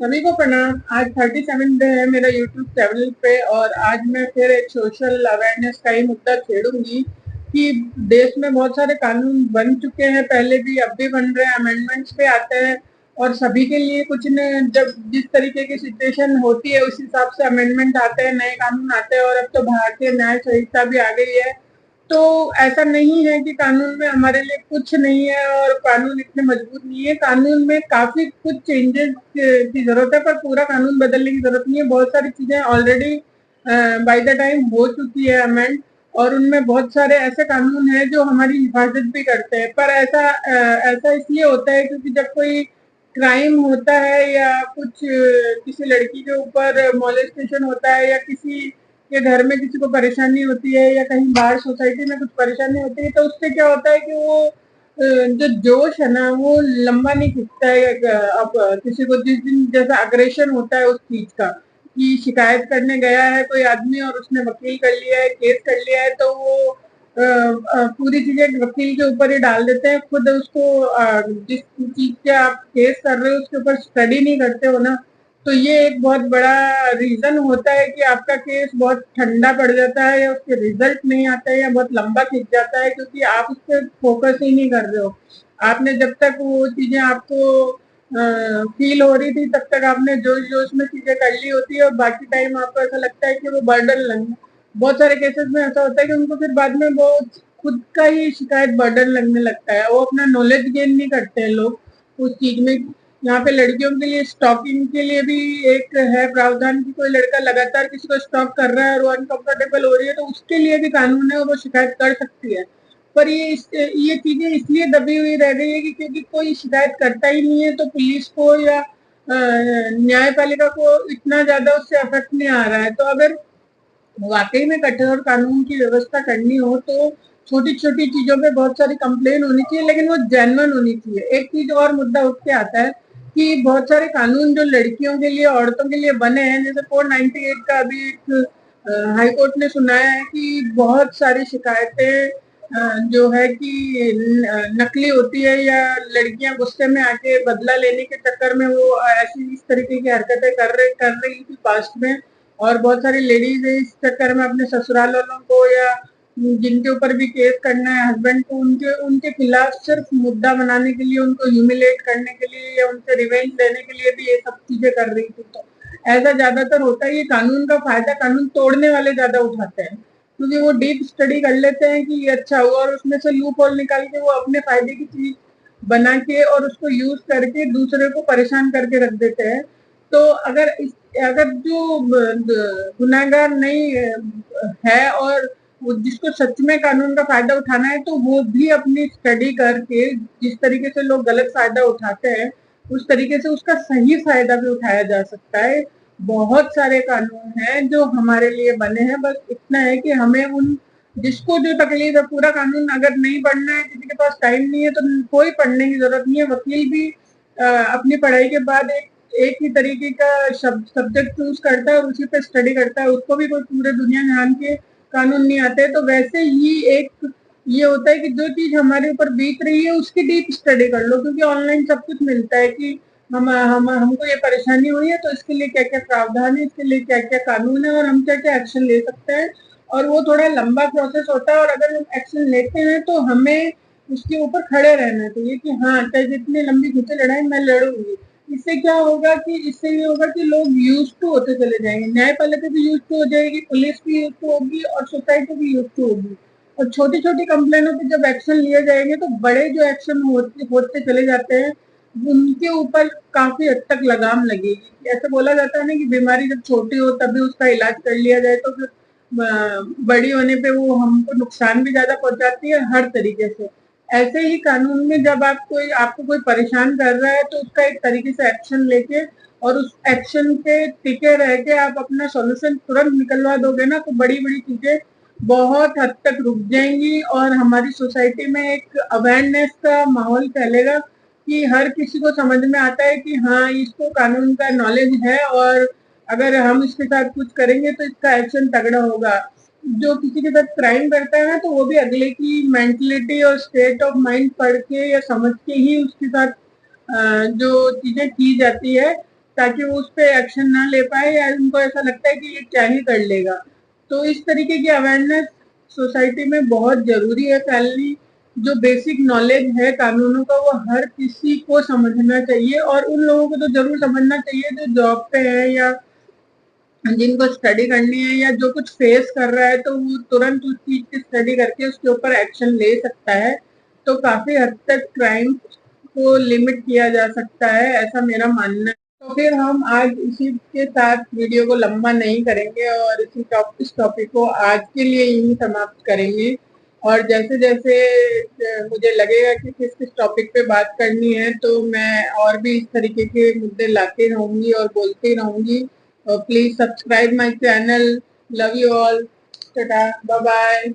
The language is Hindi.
सभी को प्रणाम। आज 37 डे है मेरा यूट्यूब चैनल पे और आज मैं फिर एक सोशल अवेयरनेस का ही मुद्दा छेड़ूंगी कि देश में बहुत सारे कानून बन चुके हैं, पहले भी अब भी बन रहे हैं, अमेंडमेंट्स पे आते हैं और सभी के लिए कुछ न जब जिस तरीके की सिचुएशन होती है उस हिसाब से अमेंडमेंट आते हैं, नए कानून आते हैं और अब तो भारतीय न्याय संहिता भी आ गई है। तो ऐसा नहीं है कि कानून में हमारे लिए कुछ नहीं है और कानून इतने मजबूत नहीं है। कानून में काफी कुछ चेंजेस की जरूरत है, पर पूरा कानून बदलने की जरूरत नहीं है। बहुत सारी चीजें ऑलरेडी बाय द टाइम हो चुकी है अमेंड, और उनमें बहुत सारे ऐसे कानून हैं जो हमारी हिफाजत भी करते हैं। पर ऐसा इसलिए होता है क्योंकि जब कोई क्राइम होता है या कुछ किसी लड़की के ऊपर मॉलेस्टेशन होता है या किसी के घर में किसी को परेशानी होती है या कहीं बाहर सोसाइटी में कुछ परेशानी होती है, तो उससे क्या होता है कि वो जो जोश है ना वो लंबा नहीं खिंचता है। अब किसी को जिस दिन जैसा अग्रेशन होता है उस चीज का कि शिकायत करने गया है कोई आदमी और उसने वकील कर लिया है, केस कर लिया है, तो वो पूरी चीजें वकील के ऊपर ही डाल देते हैं। खुद उसको जिस चीज के आप केस कर रहे हो उसके ऊपर स्टडी नहीं करते हो ना। तो ये एक बहुत बड़ा रीजन होता है कि आपका केस बहुत ठंडा पड़ जाता है या उसके रिजल्ट नहीं आता है या बहुत लंबा खिंच जाता है, क्योंकि आप उस पर फोकस ही नहीं कर रहे हो। आपने जब तक वो चीजें आपको फील हो रही थी तब तक आपने जोश जोश में चीजें कर ली होती है और बाकी टाइम आपको ऐसा लगता है कि वो बर्डन लग। बहुत सारे केसेस में ऐसा होता है कि उनको फिर बाद में वो खुद का ही शिकायत बर्डन लगने लगता है। वो अपना नॉलेज गेन नहीं करते हैं लोग उस चीज में। यहाँ पे लड़कियों के लिए स्टॉकिंग के लिए भी एक है प्रावधान कि कोई लड़का लगातार किसी को स्टॉक कर रहा है और वो अनकंफर्टेबल हो रही है तो उसके लिए भी कानून है और वो शिकायत कर सकती है। पर ये चीजें इसलिए दबी हुई रह गई है कि क्योंकि कोई शिकायत करता ही नहीं है, तो पुलिस को या न्यायपालिका को इतना ज्यादा उससे अफेक्ट नहीं आ रहा है। तो अगर वाकई में कठोर कानून की व्यवस्था करनी हो तो छोटी छोटी चीजों पे बहुत सारी कंप्लेन होनी चाहिए, लेकिन वो जेन्युइन होनी चाहिए। एक चीज और मुद्दा उठ के आता है कि बहुत सारे कानून जो लड़कियों के लिए औरतों के लिए बने हैं, जैसे 498 का अभी एक हाई कोर्ट ने सुनाया है कि बहुत सारी शिकायतें जो है कि नकली होती है या लड़कियां गुस्से में आके बदला लेने के चक्कर में वो ऐसी इस तरीके की हरकतें कर रही थी पास्ट में। और बहुत सारी लेडीज इस चक्कर में अपने ससुराल वालों को या जिनके ऊपर भी केस करना है हस्बैंड को, उनके उनके खिलाफ सिर्फ मुद्दा बनाने के लिए, उनको ह्यूमिलेट करने के लिए या उनसे रिवेंज लेने के लिए भी ये सब चीजें कर रही थी। तो ऐसा ज्यादातर होता है। ये कानून का फायदा कानून तोड़ने वाले ज्यादा उठाते हैं, क्योंकि वो डीप स्टडी कर लेते हैं कि ये अच्छा हुआ और उसमें से लूप होल निकाल के वो अपने फायदे की चीज बना के और उसको यूज करके दूसरे को परेशान करके रख देते हैं। तो अगर जो गुनाहगार नहीं है और वो जिसको सच में कानून का फायदा उठाना है तो वो भी अपनी स्टडी करके, जिस तरीके से लोग गलत फायदा उठाते हैं उस तरीके से उसका सही फायदा भी उठाया जा सकता है। बहुत सारे कानून हैं जो हमारे लिए बने हैं, बस इतना है कि हमें उन जिसको जो तकलीफ है, पूरा कानून अगर नहीं पढ़ना है, किसी के पास टाइम नहीं है तो कोई पढ़ने की जरूरत नहीं है। वकील भी अपनी पढ़ाई के बाद एक ही तरीके का सब्जेक्ट चूज करता है और उसी पे स्टडी करता है। उसको भी कोई पूरे दुनिया जहान के कानून नहीं आते। तो वैसे ही एक ये होता है कि जो चीज हमारे ऊपर बीत रही है उसकी डीप स्टडी कर लो, क्योंकि ऑनलाइन सब कुछ मिलता है कि हमको ये परेशानी हुई है तो इसके लिए क्या क्या प्रावधान है, इसके लिए क्या क्या कानून है और हम क्या क्या एक्शन ले सकते हैं। और वो थोड़ा लंबा प्रोसेस होता है और अगर हम एक्शन लेते हैं तो हमें उसके ऊपर खड़े रहना चाहिए कि हाँ, चाहे जितनी लंबी खींचे लड़ाई मैं लड़ूंगी। इससे क्या होगा कि इससे ये होगा कि लोग यूज टू होते चले जाएंगे, न्यायपालिका भी यूज टू हो जाएगी, पुलिस भी यूज टू होगी और सोसाइटी भी यूज टू होगी। और छोटी छोटी कंप्लेनों पे जब एक्शन लिए जाएंगे तो बड़े जो एक्शन होते होते चले जाते हैं उनके ऊपर काफी हद तक लगाम लगेगी। ऐसे बोला जाता है ना कि बीमारी जब छोटी हो तभी उसका इलाज कर लिया जाए, तो फिर बड़ी होने पे वो हमको नुकसान भी ज्यादा पहुंचाती है हर तरीके से। ऐसे ही कानून में जब आपको कोई परेशान कर रहा है तो उसका एक तरीके से एक्शन लेके और उस एक्शन पे टिके रह के आप अपना सॉल्यूशन तुरंत निकलवा दोगे ना, तो बड़ी बड़ी चीजें बहुत हद तक रुक जाएंगी और हमारी सोसाइटी में एक अवेयरनेस का माहौल फैलेगा कि हर किसी को समझ में आता है कि हाँ, इसको कानून का नॉलेज है और अगर हम इसके साथ कुछ करेंगे तो इसका एक्शन तगड़ा होगा। जो किसी के साथ क्राइम करता है ना तो वो भी अगले की मेंटलिटी और स्टेट ऑफ माइंड पढ़ के या समझ के ही उसके साथ जो चीजें की जाती है ताकि वो उस पे एक्शन ना ले पाए या उनको ऐसा लगता है कि ये क्या ही कर लेगा। तो इस तरीके की अवेयरनेस सोसाइटी में बहुत जरूरी है फैलनी। जो बेसिक नॉलेज है कानूनों का वो हर किसी को समझना चाहिए, और उन लोगों को तो जरूर समझना चाहिए जो जॉब पे है या जिनको स्टडी करनी है या जो कुछ फेस कर रहा है, तो वो तुरंत उस चीज की स्टडी करके उसके ऊपर एक्शन ले सकता है। तो काफी हद तक क्राइम को लिमिट किया जा सकता है, ऐसा मेरा मानना है। तो फिर हम आज इसी के साथ वीडियो को लंबा नहीं करेंगे और इस टॉपिक को आज के लिए यही समाप्त करेंगे। और जैसे जैसे मुझे लगेगा कि किस किस टॉपिक पे बात करनी है, तो मैं और भी इस तरीके के मुद्दे लाती रहूंगी और बोलती रहूंगी। Please subscribe my channel. Love you all. Tata, bye bye.